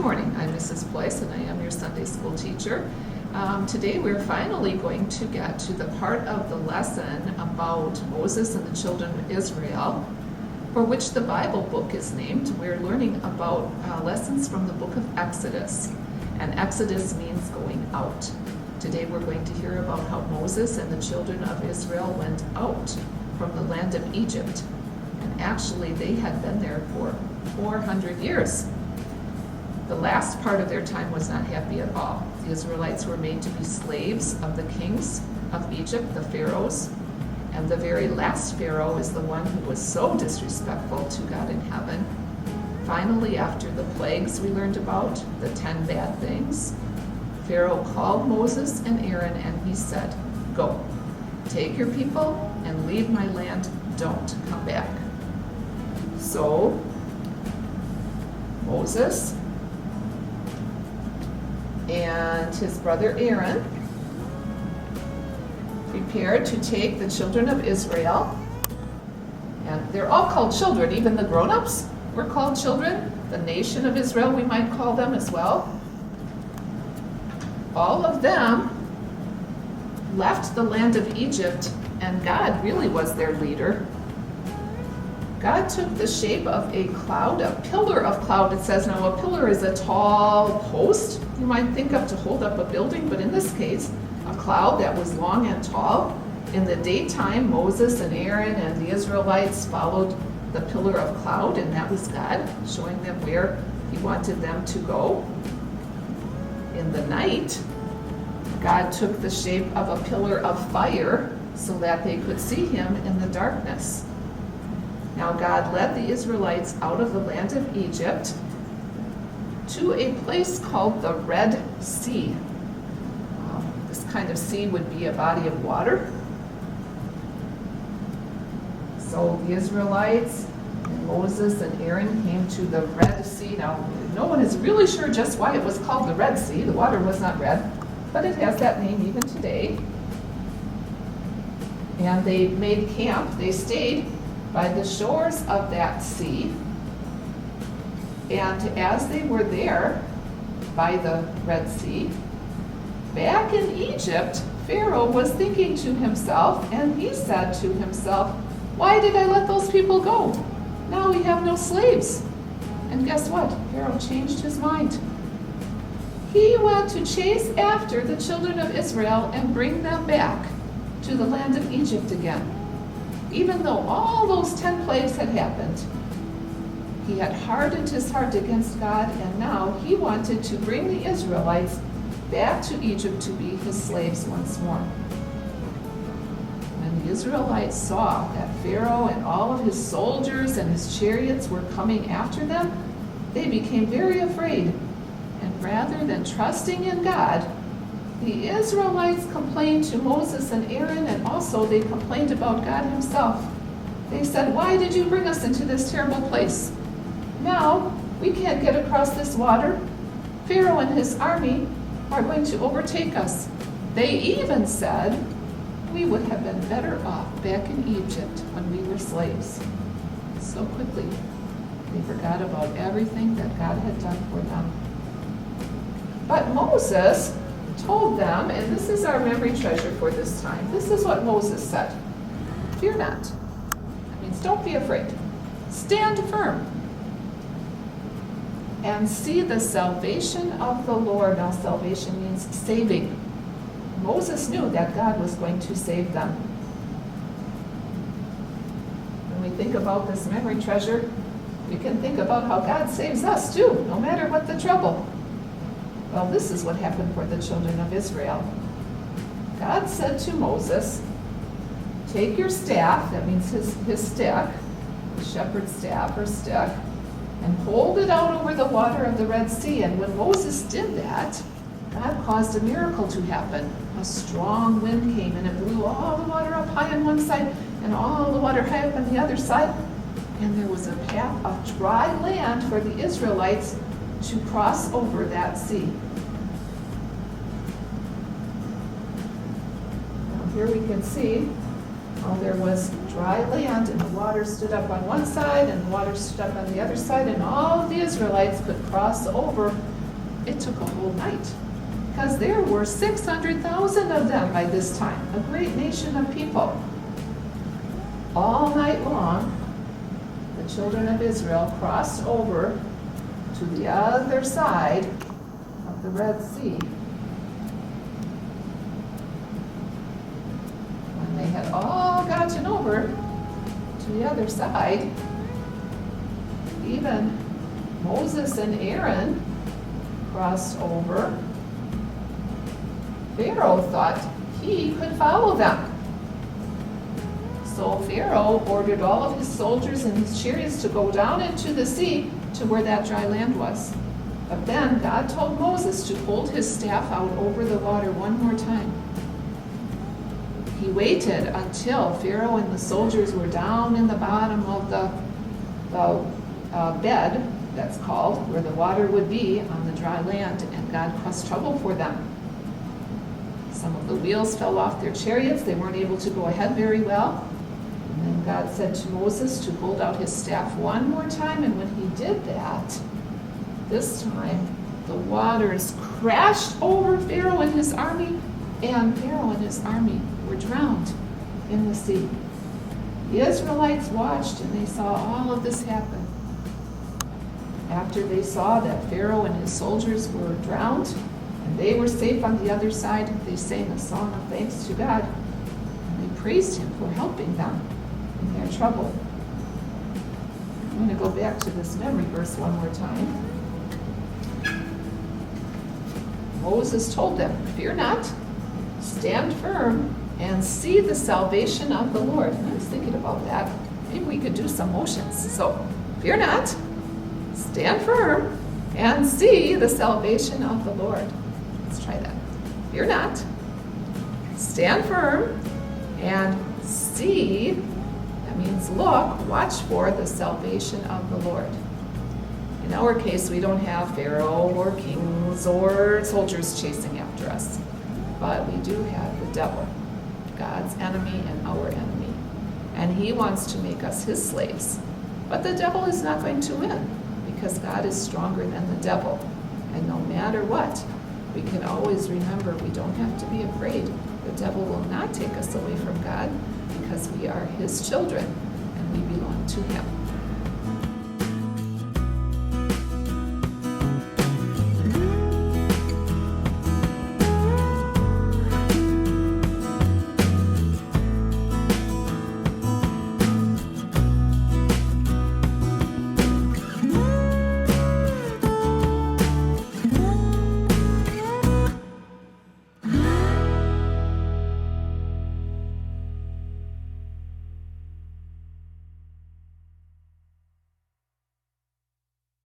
morning. I'm Mrs. Place and I am your Sunday school teacher. Today we're finally going to get to the part of the lesson about Moses and the children of Israel, for which the Bible book is named. We're learning about lessons from the book of Exodus, and Exodus means going out. Today we're going to hear about how Moses and the children of Israel went out from the land of Egypt, and actually they had been there for 400 years. The last part of their time was not happy at all. The Israelites were made to be slaves of the kings of Egypt, the pharaohs, and the very last pharaoh is the one who was so disrespectful to God in heaven. Finally, after the plagues we learned about, the 10 bad things, Pharaoh called Moses and Aaron and he said, "Go, take your people and leave my land, don't come back." So, Moses and his brother Aaron prepared to take the children of Israel, and they're all called children, even the grown-ups were called children. The nation of Israel, we might call them as well. All of them left the land of Egypt, and God really was their leader. God took the shape of a cloud, a pillar of cloud, it says. Now, a pillar is a tall post you might think of to hold up a building, but in this case, a cloud that was long and tall. In the daytime, Moses and Aaron and the Israelites followed the pillar of cloud, and that was God showing them where he wanted them to go. In the night, God took the shape of a pillar of fire so that they could see him in the darkness. Now God led the Israelites out of the land of Egypt to a place called the Red Sea. This kind of sea would be a body of water. So the Israelites, and Moses and Aaron came to the Red Sea. Now, no one is really sure just why it was called the Red Sea. The water was not red, but it has that name even today. And they made camp. They stayed by the shores of that sea. And as they were there by the Red Sea, back in Egypt, Pharaoh was thinking to himself, and he said to himself, "Why did I let those people go? Now we have no slaves." And guess what? Pharaoh changed his mind. He went to chase after the children of Israel and bring them back to the land of Egypt again. Even though all those 10 plagues had happened, he had hardened his heart against God, and now he wanted to bring the Israelites back to Egypt to be his slaves once more. When the Israelites saw that Pharaoh and all of his soldiers and his chariots were coming after them, they became very afraid. And rather than trusting in God, the Israelites complained to Moses and Aaron, and also they complained about God himself. They said, "Why did you bring us into this terrible place? Now we can't get across this water. Pharaoh and his army are going to overtake us." They even said, "We would have been better off back in Egypt when we were slaves." So quickly, they forgot about everything that God had done for them. But Moses told them, and this is our memory treasure for this time. This is what Moses said. "Fear not." That means don't be afraid. "Stand firm and see the salvation of the Lord." Now, salvation means saving. Moses knew that God was going to save them. When we think about this memory treasure, we can think about how God saves us too, no matter what the trouble. Well, this is what happened for the children of Israel. God said to Moses, "Take your staff," that means his stick, the shepherd's staff or stick, and hold it out over the water of the Red Sea. And when Moses did that, God caused a miracle to happen. A strong wind came and it blew all the water up high on one side and all the water high up on the other side. And there was a path of dry land for the Israelites to cross over that sea. Now here we can see how there was dry land and the water stood up on one side and the water stood up on the other side, and all of the Israelites could cross over It took a whole night, because there were 600,000 of them by this time, a great nation of people. All night long, the children of Israel crossed over to the other side of the Red Sea. When they had all gotten over to the other side, even Moses and Aaron crossed over. Pharaoh thought he could follow them. So Pharaoh ordered all of his soldiers and his chariots to go down into the sea to where that dry land was. But then God told Moses to hold his staff out over the water one more time. He waited until Pharaoh and the soldiers were down in the bottom of the bed, that's called, where the water would be on the dry land, and God caused trouble for them. Some of the wheels fell off their chariots. They weren't able to go ahead very well. And then God said to Moses to hold out his staff one more time, and when he did that, this time the waters crashed over Pharaoh and his army, and Pharaoh and his army were drowned in the sea. The Israelites watched and they saw all of this happen. After they saw that Pharaoh and his soldiers were drowned and they were safe on the other side, they sang a song of thanks to God, and they praised him for helping them in their trouble. I'm going to go back to this memory verse one more time. Moses told them, "Fear not, stand firm, and see the salvation of the Lord." And I was thinking about that. Maybe we could do some motions. So, fear not, stand firm, and see the salvation of the Lord. Let's try that. Fear not, stand firm, and see, that means look, watch for the salvation of the Lord. In our case, we don't have Pharaoh or kings or soldiers chasing after us, but we do have the devil, God's enemy and our enemy, and he wants to make us his slaves. But the devil is not going to win, because God is stronger than the devil. And no matter what, we can always remember we don't have to be afraid. The devil will not take us away from God, because we are his children and we belong to him.